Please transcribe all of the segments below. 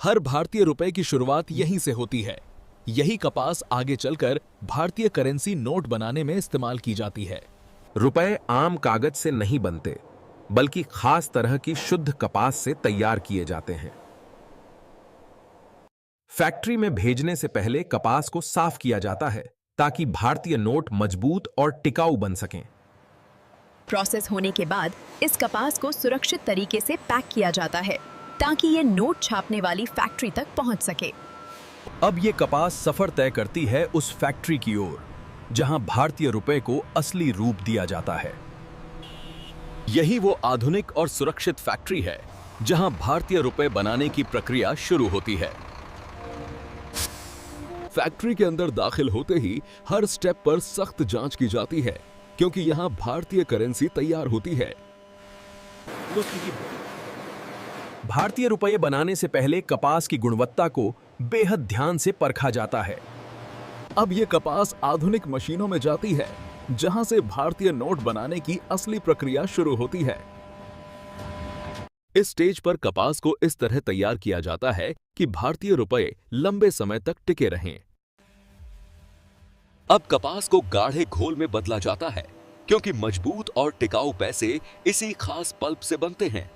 हर भारतीय रुपए की शुरुआत यहीं से होती है। यही कपास आगे चलकर भारतीय करेंसी नोट बनाने में इस्तेमाल की जाती है। रुपए आम कागज से नहीं बनते, बल्कि खास तरह की शुद्ध कपास से तैयार किए जाते हैं। फैक्ट्री में भेजने से पहले कपास को साफ किया जाता है ताकि भारतीय नोट मजबूत और टिकाऊ बन सकें। प्रोसेस होने के बाद इस कपास को सुरक्षित तरीके से पैक किया जाता है ताकि ये नोट छापने वाली फैक्ट्री तक पहुंच सके। अब ये कपास सफर तय करती है उस फैक्ट्री की ओर जहां भारतीय रुपए को असली रूप दिया जाता है। यही वो आधुनिक और सुरक्षित फैक्ट्री है जहां भारतीय रुपए बनाने की प्रक्रिया शुरू होती है। फैक्ट्री के अंदर दाखिल होते ही हर स्टेप पर सख्त जांच की जाती है, क्योंकि यहां भारतीय करेंसी तैयार होती है। भारतीय रुपये बनाने से पहले कपास की गुणवत्ता को बेहद ध्यान से परखा जाता है। अब ये कपास आधुनिक मशीनों में जाती है, जहां से भारतीय नोट बनाने की असली प्रक्रिया शुरू होती है। इस स्टेज पर कपास को इस तरह तैयार किया जाता है कि भारतीय रुपए लंबे समय तक टिके रहें। अब कपास को गाढ़े घोल में बदला जाता है, क्योंकि मजबूत और टिकाऊ पैसे इसी खास पल्प से बनते हैं।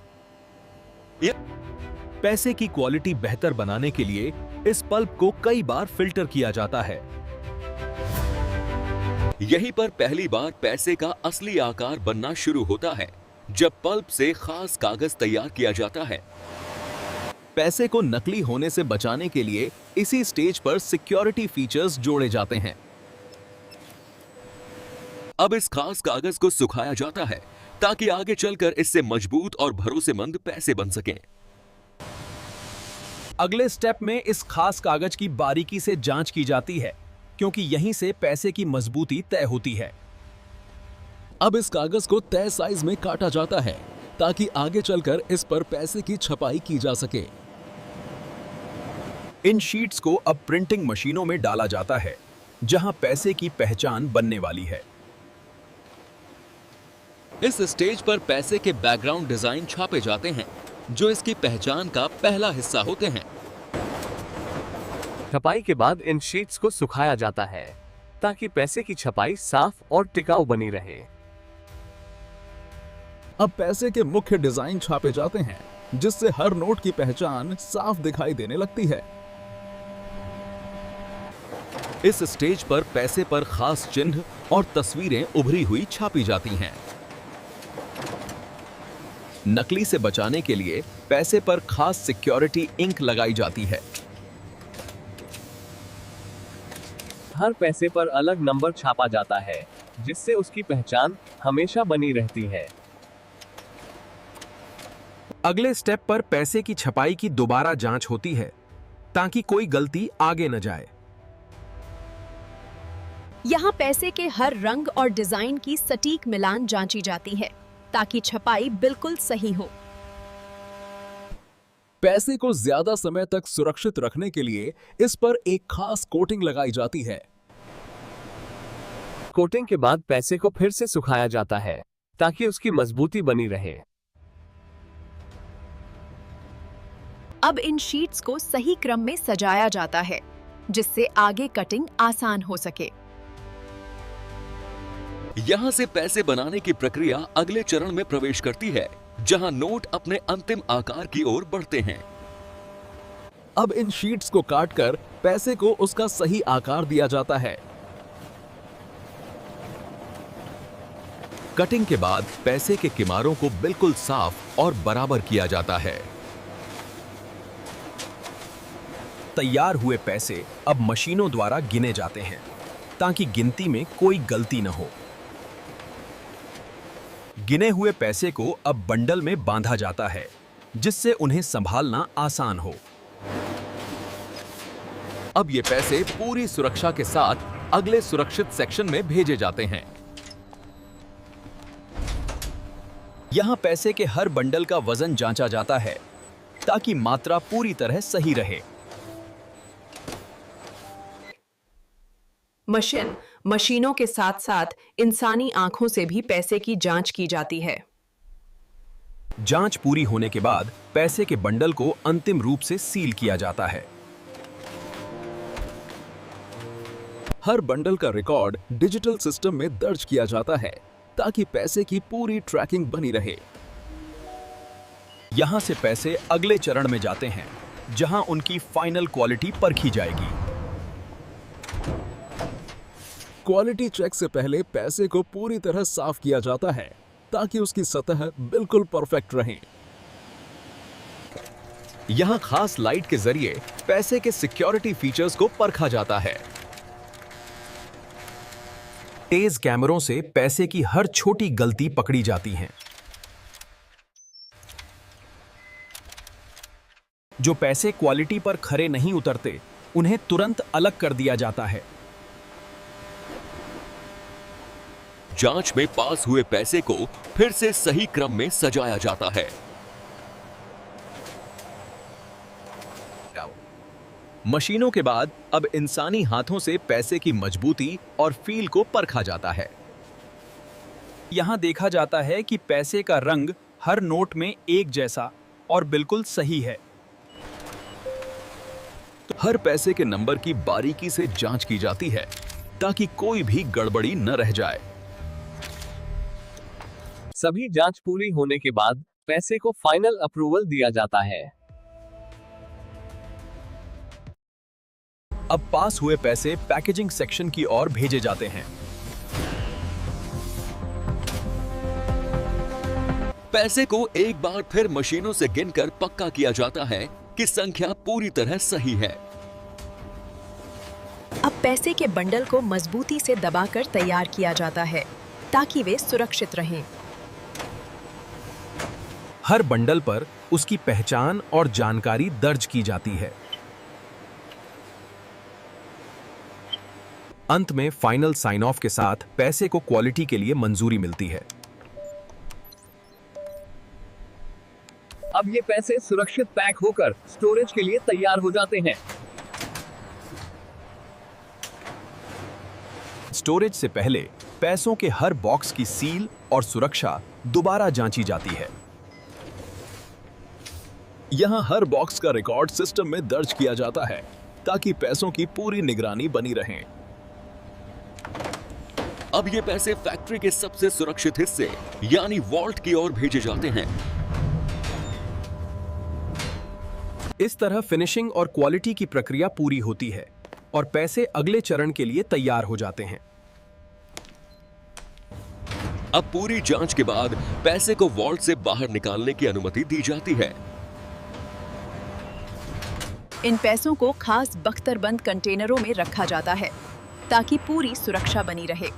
पैसे की क्वालिटी बेहतर बनाने के लिए इस पल्प को कई बार फिल्टर किया जाता है। यहीं पर पहली बार पैसे का असली आकार बनना शुरू होता है, जब पल्प से खास कागज तैयार किया जाता है। पैसे को नकली होने से बचाने के लिए इसी स्टेज पर सिक्योरिटी फीचर्स जोड़े जाते हैं। अब इस खास कागज को सुखाया जाता है ताकि आगे चलकर इससे मजबूत और भरोसेमंद पैसे बन सकें। अगले स्टेप में इस खास कागज की बारीकी से जांच की जाती है, क्योंकि यहीं से पैसे की मजबूती तय होती है। अब इस कागज को तय साइज में काटा जाता है ताकि आगे चलकर इस पर पैसे की छपाई की जा सके। इन शीट्स को अब प्रिंटिंग मशीनों में डाला जाता है, जहां पैसे की पहचान बनने वाली है। इस स्टेज पर पैसे के बैकग्राउंड डिजाइन छापे जाते हैं, जो इसकी पहचान का पहला हिस्सा होते हैं। छपाई के बाद इन शीट्स को सुखाया जाता है ताकि पैसे की छपाई साफ और टिकाऊ बनी रहे। अब पैसे के मुख्य डिजाइन छापे जाते हैं, जिससे हर नोट की पहचान साफ दिखाई देने लगती है। इस स्टेज पर पैसे पर खास चिन्ह और तस्वीरें उभरी हुई छापी जाती हैं। नकली से बचाने के लिए पैसे पर खास सिक्योरिटी इंक लगाई जाती है। हर पैसे पर अलग नंबर छापा जाता है, जिससे उसकी पहचान हमेशा बनी रहती है। अगले स्टेप पर पैसे की छपाई की दोबारा जांच होती है ताकि कोई गलती आगे न जाए। यहाँ पैसे के हर रंग और डिजाइन की सटीक मिलान जांची जाती है ताकि छपाई बिल्कुल सही हो। पैसे को ज्यादा समय तक सुरक्षित रखने के लिए इस पर एक खास कोटिंग लगाई जाती है। कोटिंग के बाद पैसे को फिर से सुखाया जाता है ताकि उसकी मजबूती बनी रहे। अब इन शीट्स को सही क्रम में सजाया जाता है, जिससे आगे कटिंग आसान हो सके। यहां से पैसे बनाने की प्रक्रिया अगले चरण में प्रवेश करती है, जहां नोट अपने अंतिम आकार की ओर बढ़ते हैं। अब इन शीट्स को काटकर पैसे को उसका सही आकार दिया जाता है। कटिंग के बाद पैसे के किनारों को बिल्कुल साफ और बराबर किया जाता है। तैयार हुए पैसे अब मशीनों द्वारा गिने जाते हैं ताकि गिनती में कोई गलती न हो। गिने हुए पैसे को अब बंडल में बांधा जाता है, जिससे उन्हें संभालना आसान हो। अब ये पैसे पूरी सुरक्षा के साथ अगले सुरक्षित सेक्शन में भेजे जाते हैं। यहां पैसे के हर बंडल का वजन जांचा जाता है ताकि मात्रा पूरी तरह सही रहे। मशीनों के साथ साथ इंसानी आंखों से भी पैसे की जांच की जाती है। जांच पूरी होने के बाद पैसे के बंडल को अंतिम रूप से सील किया जाता है। हर बंडल का रिकॉर्ड डिजिटल सिस्टम में दर्ज किया जाता है ताकि पैसे की पूरी ट्रैकिंग बनी रहे। यहां से पैसे अगले चरण में जाते हैं, जहां उनकी फाइनल क्वालिटी परखी जाएगी। क्वालिटी चेक से पहले पैसे को पूरी तरह साफ किया जाता है ताकि उसकी सतह बिल्कुल परफेक्ट रहे। यहां खास लाइट के जरिए पैसे के सिक्योरिटी फीचर्स को परखा जाता है। तेज कैमरों से पैसे की हर छोटी गलती पकड़ी जाती है। जो पैसे क्वालिटी पर खरे नहीं उतरते, उन्हें तुरंत अलग कर दिया जाता है। जांच में पास हुए पैसे को फिर से सही क्रम में सजाया जाता है। मशीनों के बाद अब इंसानी हाथों से पैसे की मजबूती और फील को परखा जाता है। यहां देखा जाता है कि पैसे का रंग हर नोट में एक जैसा और बिल्कुल सही है। तो हर पैसे के नंबर की बारीकी से जांच की जाती है ताकि कोई भी गड़बड़ी न रह जाए। सभी जांच पूरी होने के बाद पैसे को फाइनल अप्रूवल दिया जाता है। अब पास हुए पैसे पैकेजिंग सेक्शन की ओर भेजे जाते हैं। पैसे को एक बार फिर मशीनों से गिनकर पक्का किया जाता है कि संख्या पूरी तरह सही है। अब पैसे के बंडल को मजबूती से दबाकर तैयार किया जाता है ताकि वे सुरक्षित रहें। हर बंडल पर उसकी पहचान और जानकारी दर्ज की जाती है। अंत में फाइनल साइन ऑफ के साथ पैसे को क्वालिटी के लिए मंजूरी मिलती है। अब ये पैसे सुरक्षित पैक होकर स्टोरेज के लिए तैयार हो जाते हैं। स्टोरेज से पहले पैसों के हर बॉक्स की सील और सुरक्षा दोबारा जांची जाती है। यहां हर बॉक्स का रिकॉर्ड सिस्टम में दर्ज किया जाता है ताकि पैसों की पूरी निगरानी बनी रहे। अब ये पैसे फैक्ट्री के सबसे सुरक्षित हिस्से यानी वॉल्ट की ओर भेजे जाते हैं। इस तरह फिनिशिंग और क्वालिटी की प्रक्रिया पूरी होती है और पैसे अगले चरण के लिए तैयार हो जाते हैं। अब पूरी जांच के बाद पैसे को वॉल्ट से बाहर निकालने की अनुमति दी जाती है। इन पैसों को खास बख्तरबंद कंटेनरों में रखा जाता है ताकि पूरी सुरक्षा बनी रहे।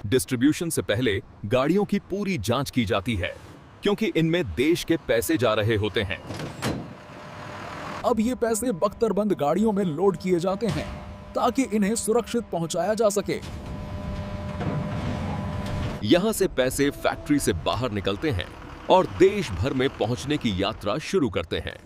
डिस्ट्रीब्यूशन से पहले गाड़ियों की पूरी जांच की जाती है क्योंकि इनमें देश के पैसे जा रहे होते हैं। अब ये पैसे बख्तरबंद गाड़ियों में लोड किए जाते हैं ताकि इन्हें सुरक्षित पहुंचाया जा सके। यहां से पैसे फैक्ट्री से बाहर निकलते हैं और देश भर में पहुंचने की यात्रा शुरू करते हैं।